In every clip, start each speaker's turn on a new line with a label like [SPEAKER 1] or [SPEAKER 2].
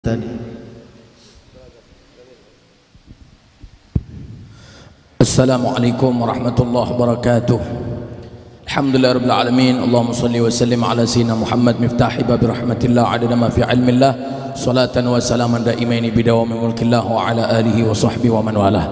[SPEAKER 1] tadi. Assalamualaikum warahmatullahi wabarakatuh. Alhamdulillah rabbil alamin. Allahumma salli wa sallim ala sayyidina Muhammad miftahi babi rahmatillah adada ma fi ilmillah. Salatan wa salaman daimaini bidawami mulkillah wa ala alihi wa sahbihi wa man walah.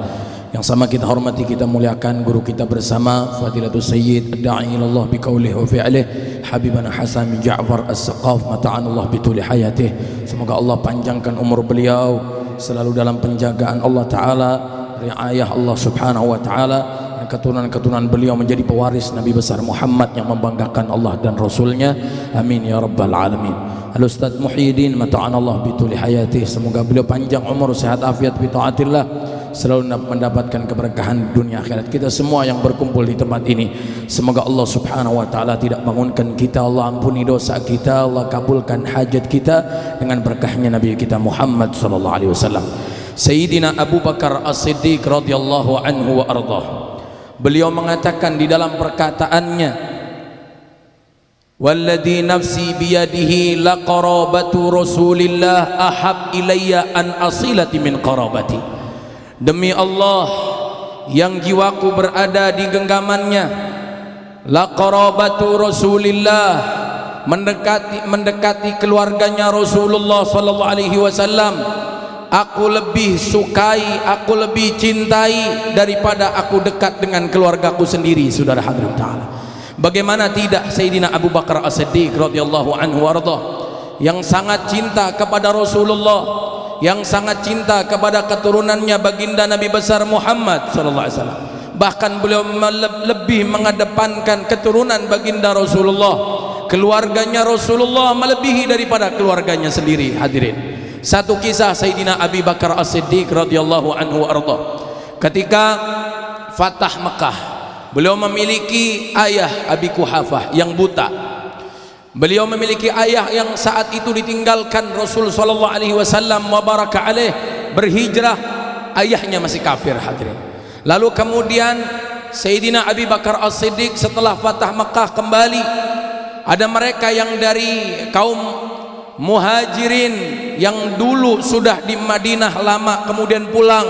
[SPEAKER 1] Yang sama kita hormati, kita muliakan guru kita bersama Fadilatul Sayyid ad-da'i ilallah biqaulihi wa fi'lihi Habibana Hasan bin Ja'far as-Saqaf mata'anallah bituli hayatih. Semoga Allah panjangkan umur beliau selalu dalam penjagaan Allah Ta'ala, riayah Allah Subhanahu wa Ta'ala, dan keturunan-keturunan beliau menjadi pewaris Nabi besar Muhammad yang membanggakan Allah dan Rasulnya. Amin ya rabbal alamin. Al-Ustaz Muhyiddin mata'anallah bituli hayatih. Semoga beliau panjang umur, sehat afiat bi taatillah, selalu mendapatkan keberkahan dunia akhirat. Kita semua yang berkumpul di tempat ini, semoga Allah Subhanahu wa Ta'ala tidak bangunkan kita, Allah ampuni dosa kita, Allah kabulkan hajat kita dengan berkahnya Nabi kita Muhammad sallallahu alaihi wasallam. Sayyidina Abu Bakar As-Siddiq radhiyallahu anhu wa ardhah, beliau mengatakan di dalam perkataannya, walladhi nafsi biyadihi laqarabatu Rasulillah ahab ilayya an asilati min qarabati. Demi Allah yang jiwaku berada di genggamannya, laqarabatu Rasulillah, mendekati keluarganya Rasulullah sallallahu alaihi wasallam, aku lebih sukai, aku lebih cintai daripada aku dekat dengan keluargaku sendiri. Saudara hadirin taala, bagaimana tidak Sayyidina Abu Bakar As-Siddiq radhiyallahu anhu warḍah, yang sangat cinta kepada Rasulullah, yang sangat cinta kepada keturunannya baginda Nabi besar Muhammad sallallahu alaihi wasallam. Bahkan beliau lebih mengedepankan keturunan baginda Rasulullah, keluarganya Rasulullah melebihi daripada keluarganya sendiri. Hadirin, satu kisah Sayyidina Abi Bakar As-Siddiq radhiyallahu anhu arda, ketika Fatah Mekah, beliau memiliki ayah Abi Quhafah yang buta. Beliau memiliki ayah yang saat itu ditinggalkan Rasul sallallahu alaihi wasallam wa baraka alaih, berhijrah, ayahnya masih kafir. Hadirin, lalu kemudian Sayyidina Abi Bakar As-Siddiq setelah Fatah Mekah kembali, ada mereka yang dari kaum Muhajirin yang dulu sudah di Madinah lama kemudian pulang.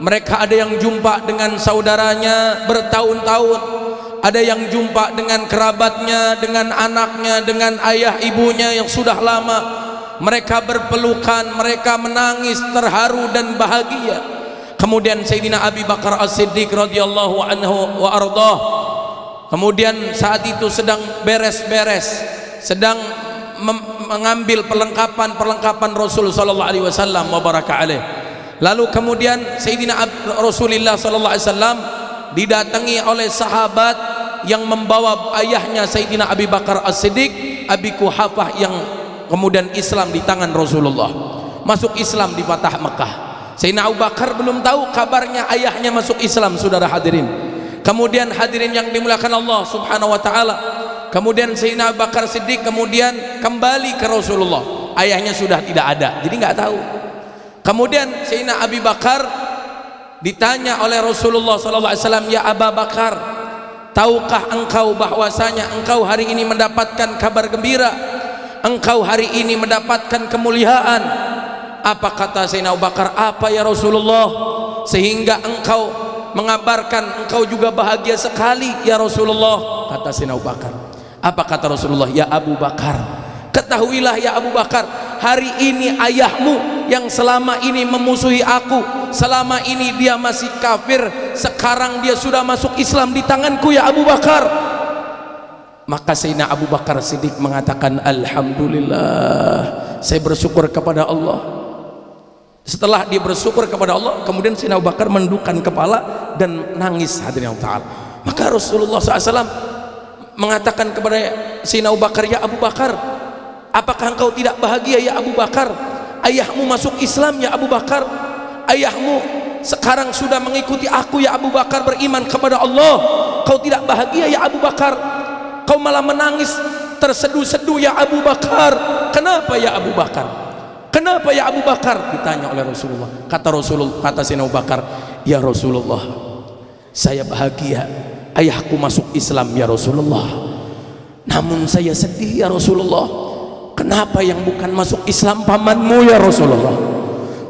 [SPEAKER 1] Mereka ada yang jumpa dengan saudaranya bertahun-tahun, ada yang jumpa dengan kerabatnya, dengan anaknya, dengan ayah ibunya yang sudah lama. Mereka berpelukan, mereka menangis terharu dan bahagia. Kemudian Sayyidina Abi Bakar As-Siddiq radhiyallahu anhu wa ardhah, kemudian saat itu sedang beres-beres, sedang mengambil perlengkapan Rasul sallallahu alaihi wasallam wa baraka alaih. Lalu kemudian Sayyidina Rasulullah sallallahu alaihi wasallam didatangi oleh sahabat yang membawa ayahnya Sayyidina Abi Bakar As-Siddiq, Abi Quhafah, yang kemudian Islam di tangan Rasulullah, masuk Islam di Fatah Mekah. Sayyidina Abu Bakar belum tahu kabarnya ayahnya masuk Islam. Saudara hadirin, kemudian hadirin yang dimuliakan Allah Subhanahu wa Ta'ala, kemudian Sayyidina Abu Bakar Siddiq kemudian kembali ke Rasulullah, ayahnya sudah tidak ada, jadi nggak tahu. Kemudian Sayyidina Abi Bakar ditanya oleh Rasulullah sallallahu alaihi wasallam, ya Abu Bakar, tahukah engkau bahwasanya engkau hari ini mendapatkan kabar gembira, engkau hari ini mendapatkan kemuliaan? Apa kata Sayyidina Abu Bakar? Apa ya Rasulullah, sehingga engkau mengabarkan engkau juga bahagia sekali ya Rasulullah? Kata Sayyidina Abu Bakar. Apa kata Rasulullah? Ya Abu Bakar, ketahuilah ya Abu Bakar, hari ini ayahmu yang selama ini memusuhi aku, selama ini dia masih kafir, sekarang dia sudah masuk Islam di tanganku ya Abu Bakar. Maka Sayyidina Abu Bakar Siddiq mengatakan, alhamdulillah, saya bersyukur kepada Allah. Setelah dia bersyukur kepada Allah, kemudian Sayyidina Abu Bakar menundukkan kepala dan nangis. Hadirin Allah Ta'ala, maka Rasulullah SAW mengatakan kepada Sayyidina Abu Bakar, ya Abu Bakar, apakah engkau tidak bahagia ya Abu Bakar? Ayahmu masuk Islam ya Abu Bakar, ayahmu sekarang sudah mengikuti aku ya Abu Bakar, beriman kepada Allah. Kau tidak bahagia ya Abu Bakar? Kau malah menangis terseduh-seduh ya Abu Bakar. Kenapa ya Abu Bakar? Kenapa ya Abu Bakar? Ditanya oleh Rasulullah. Kata Sayyidina Abu Bakar, ya Rasulullah, saya bahagia ayahku masuk Islam ya Rasulullah, namun saya sedih ya Rasulullah, Kenapa yang bukan masuk Islam pamanmu ya Rasulullah?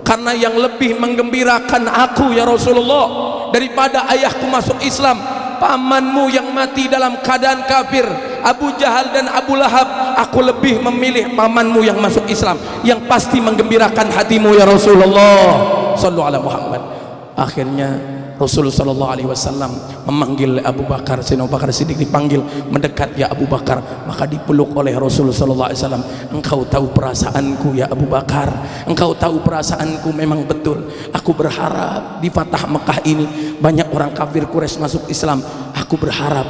[SPEAKER 1] Karena yang lebih menggembirakan aku ya Rasulullah daripada ayahku masuk Islam, pamanmu yang mati dalam keadaan kafir, Abu Jahal dan Abu Lahab. Aku lebih memilih pamanmu yang masuk Islam, yang pasti menggembirakan hatimu ya Rasulullah. Sallu ala Muhammad. Akhirnya Rasulullah sallallahu alaihi wasallam memanggil Abu Bakar. Sayyidina Abu Bakar Siddiq dipanggil, mendekat ya Abu Bakar, maka dipeluk oleh Rasulullah sallallahu alaihi wasallam. Engkau tahu perasaanku ya Abu Bakar, engkau tahu perasaanku, memang betul aku berharap di Fatah Mekah ini banyak orang kafir Quraisy masuk Islam. Aku berharap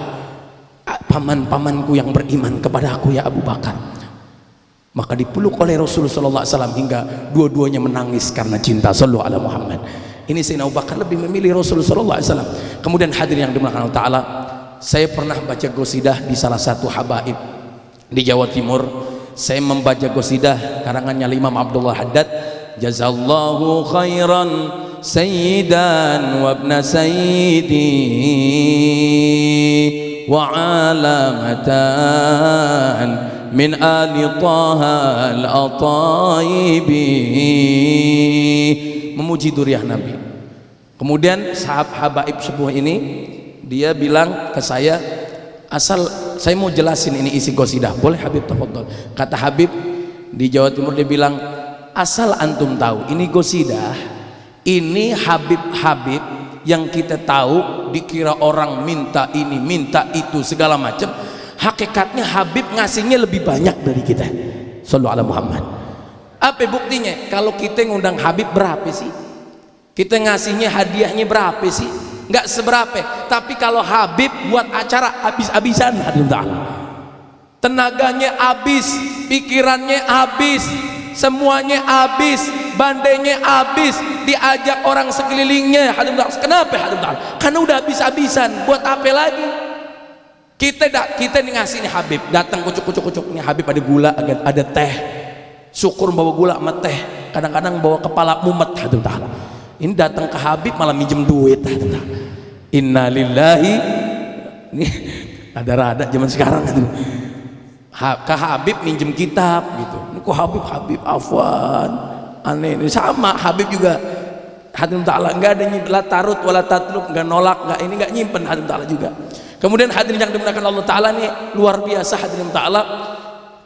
[SPEAKER 1] paman-pamanku yang beriman kepada aku ya Abu Bakar. Maka dipeluk oleh Rasulullah sallallahu alaihi wasallam hingga dua-duanya menangis karena cinta. Sallu ala Muhammad. Ini Sayyidina Abu Bakar lebih memilih Rasulullah sallallahu alaihi wasallam. Kemudian hadirin yang dimuliakan Allah Ta'ala, saya pernah baca qasidah di salah satu habaib di Jawa Timur. Saya membaca qasidah karangannya Imam Abdullah Haddad. Jazallahu khairan sayyidan wa ibna sayyidi wa alamatan min ali taha al-ataibi, memuji duriah Nabi. Kemudian sahabat habaib sebuah ini dia bilang ke saya, asal saya mau jelasin ini isi qasidah, boleh Habib? Tafadhol. Kata Habib di Jawa Timur, dia bilang, asal antum tahu ini qasidah, ini Habib-Habib yang kita tahu dikira orang minta ini minta itu segala macam, hakikatnya Habib ngasihnya lebih banyak dari kita. Sallallahu alaihi Muhammad. Apa buktinya? Kalau kita ngundang Habib berapa sih? Kita ngasihnya hadiahnya berapa sih? Nggak seberapa. Tapi kalau Habib buat acara habis-habisan, tenaganya habis, pikirannya habis, semuanya habis, bandenya habis, diajak orang sekelilingnya. Kenapa? Karena udah habis-habisan. Buat apa lagi? Kita nih ngasih nih Habib, datang kucuk-kucuk nih Habib, ada gula, ada teh. Syukur bawa gula sama teh. Kadang-kadang bawa kepala mumet. Ini datang ke Habib malah minjem duit. Innalillahi. Ini ada zaman sekarang gitu. Ke Habib minjem kitab gitu. Ini kok Habib afwan. Aneh ini sama Habib juga. Hadirin ta'ala enggak ada la tarut wala tatlub, enggak nolak, enggak ini enggak nyimpen hadirin ta'ala juga. Kemudian hadirin yang dimuliakan Allah Ta'ala nih, luar biasa hadirin ta'ala.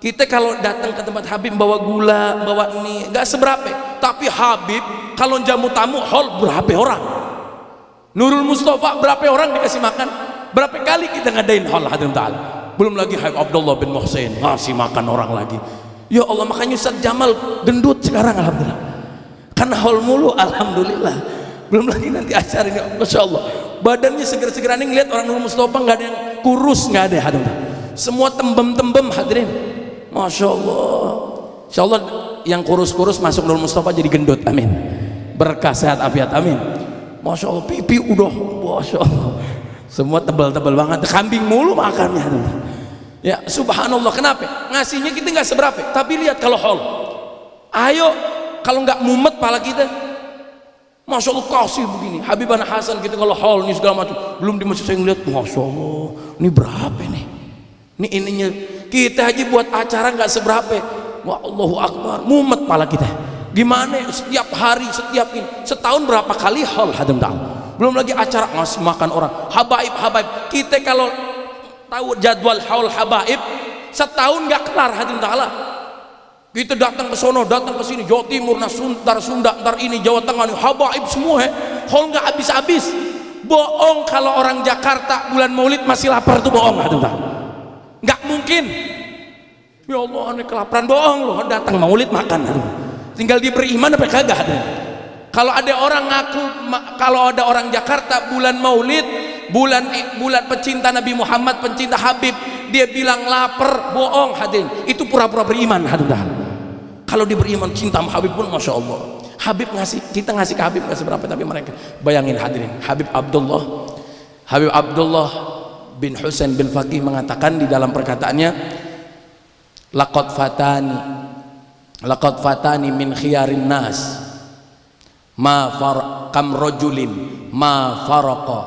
[SPEAKER 1] Kita kalau datang ke tempat Habib bawa gula, bawa ini, enggak seberapa. Tapi Habib kalau jamu tamu hall berapa orang? Nurul Mustafa berapa orang dikasih makan? Berapa kali kita ngadain hall hadirin ta'ala? Belum lagi Habib Abdullah bin Muhsin ngasih makan orang lagi. Ya Allah, makanya Ustaz Jamal gendut sekarang alhamdulillah. Karena hall mulu alhamdulillah. Belum lagi nanti acara ini, Masya Allah, badannya seger-segeran. Ini ngeliat orang Nurul Mustafa nggak ada yang kurus, nggak ada hadirin. Semua tembem-tembem hadirin. Masya Allah. Insya Allah yang kurus-kurus masuk Nurul Mustafa jadi gendut, amin. Berkah sehat afiat, amin. Masya Allah, pipi udah, Masya Allah, semua tebal-tebal banget, kambing mulu makannya. Ya subhanallah. Kenapa? Ngasihnya kita nggak seberapa, tapi lihat kalau hall, ayo kalau nggak mumet pala kita. Masya Allah kasih begini. Habib Anak Hasan kita kalau hall ini segala macam, belum di masjid saya ngeliat, Masya Allah, ini berapa nih? Ini ininya kita aja buat acara nggak seberapa. Wah, Allahu Akbar, mumet pala kita. Gimana setiap hari, setiap ini, setahun berapa kali hall hadim ta'ala, belum lagi acara ngasih makan orang. Habaib kita kalau tahu jadwal haul habaib setahun nggak kelar hadim ta'ala. Kita datang ke sono, datang ke sini, Jawa Timur, Sunda, ntar ini Jawa Tengah, nih habaib semua, hall nggak habis-habis. Bohong kalau orang Jakarta bulan Maulid masih lapar tuh, bohong hadim ta'ala. Nggak mungkin. Ya Allah, aneh kelaparan, bohong loh. Datang Maulid makan, tinggal dia beriman apa kagak. Kalau ada orang ngaku, kalau ada orang Jakarta bulan Maulid, bulan pecinta Nabi Muhammad, pencinta Habib, dia bilang lapar, bohong hadirin. Itu pura-pura beriman hadirin. Kalau dia beriman cinta sama Habib pun, Masya Allah. Habib ngasih, kita ngasih ke Habib nggak seberapa, tapi mereka bayangin hadirin. Habib Abdullah bin Husain bin Faqih mengatakan di dalam perkataannya, laqad fatani min khiyarin nas kam rajulin ma faraqa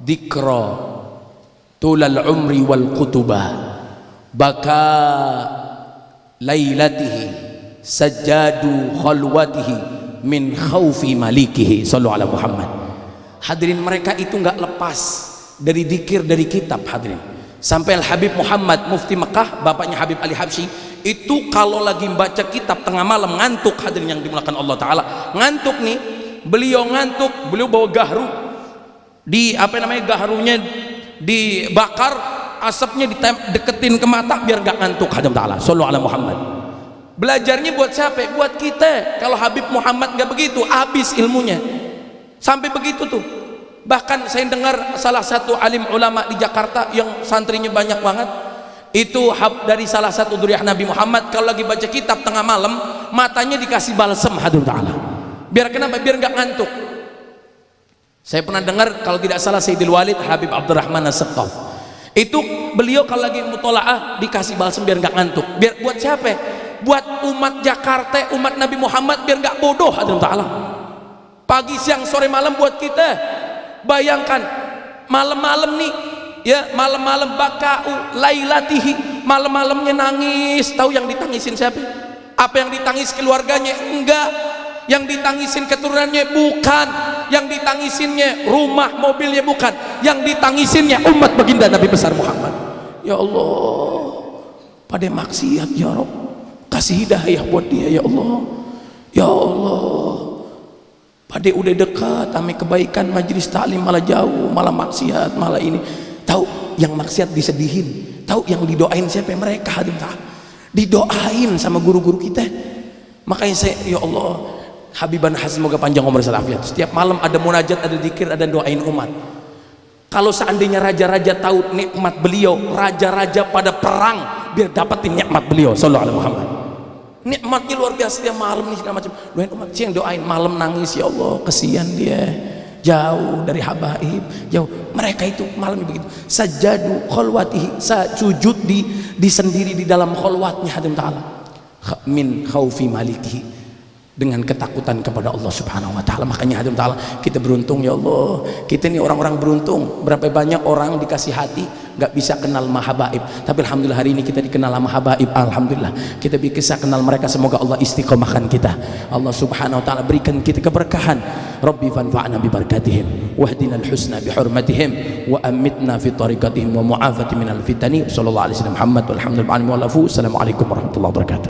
[SPEAKER 1] dzikra tulal umri wal kutubah baka lailatihi sajadu khalwatihi min khaufi malikihi. Sallu ala Muhammad. Hadirin, mereka itu nggak lepas dari zikir, dari kitab. Hadirin, sampai Al-Habib Muhammad Mufti Mekah, bapaknya Habib Ali Habsyi, itu kalau lagi baca kitab tengah malam ngantuk. Hadirin yang dimuliakan Allah Ta'ala, ngantuk nih, beliau ngantuk, beliau bawa gahru, di gahrunya dibakar, asapnya deketin ke mata biar gak ngantuk. Hadirin Ta'ala, sallu ala Muhammad. Belajarnya buat siapa? Buat kita. Kalau Habib Muhammad gak begitu, habis ilmunya. Sampai begitu tuh. Bahkan saya dengar salah satu alim ulama di Jakarta yang santrinya banyak banget, itu dari salah satu dzurriyyah Nabi Muhammad, kalau lagi baca kitab tengah malam matanya dikasih balsem. Hadirin Ta'ala, biar kenapa? Biar nggak ngantuk. Saya pernah dengar, kalau tidak salah Sayyidil Walid Habib Abdurrahman As-Saqqaf, itu beliau kalau lagi mutolaah dikasih balsem biar nggak ngantuk. Biar buat siapa? Buat umat Jakarta, umat Nabi Muhammad, biar nggak bodoh. Hadirin Ta'ala, pagi siang sore malam buat kita. Bayangkan malam-malam nih ya, malam-malam bakau lailatihi, malam-malamnya nangis. Tahu yang ditangisin siapa? Apa yang ditangis keluarganya? Enggak. Yang ditangisin keturunannya? Bukan. Yang ditangisinnya rumah mobilnya? Bukan. Yang ditangisinnya umat baginda Nabi besar Muhammad. Ya Allah, pada maksiat ya Rabb, kasih hidayah buat dia ya Allah. Ya Allah, pada udah dekat ame kebaikan, majelis taklim malah jauh, malah maksiat, malah ini. Tahu yang maksiat disedihin, tahu yang didoain siapa? Mereka. Hadirin, didoain sama guru-guru kita. Makanya saya, ya Allah, Habiban Has, semoga panjang umur dan afiat. Setiap malam ada munajat, ada zikir, ada doain umat. Kalau seandainya raja-raja tahu nikmat beliau, raja-raja pada perang biar dapetin nikmat beliau. Sallallahu alaihi Muhammad. Nikmatnya luar biasa. Dia malam nih segala macam doain umat, siang doain, malam nangis, ya Allah kesian dia, jauh dari habaib, jauh. Mereka itu malam begitu, sajadu khalwatihi, sujud di sendiri di dalam khalwatnya. Hadirin Ta'ala, min khaufi malikihi, dengan ketakutan kepada Allah Subhanahu wa Ta'ala. Makanya hadirin Ta'ala, kita beruntung ya Allah, kita ini orang-orang beruntung. Berapa banyak orang dikasih hati gak bisa kenal mahabaib, tapi alhamdulillah hari ini kita dikenal sama habaib. Alhamdulillah kita bisa kenal mereka. Semoga Allah istiqomahkan kita, Allah Subhanahu wa Ta'ala berikan kita keberkahan. Rabbi fanfa'na bi barakatihim wahdina al-husna bi hurmatihim wa amitna fi tariqatihim wa mu'afati minal fitani. Sallallahu alaihi wasallam Muhammad walhamdulillahi wa alafu. Assalamualaikum warahmatullahi wabarakatuh.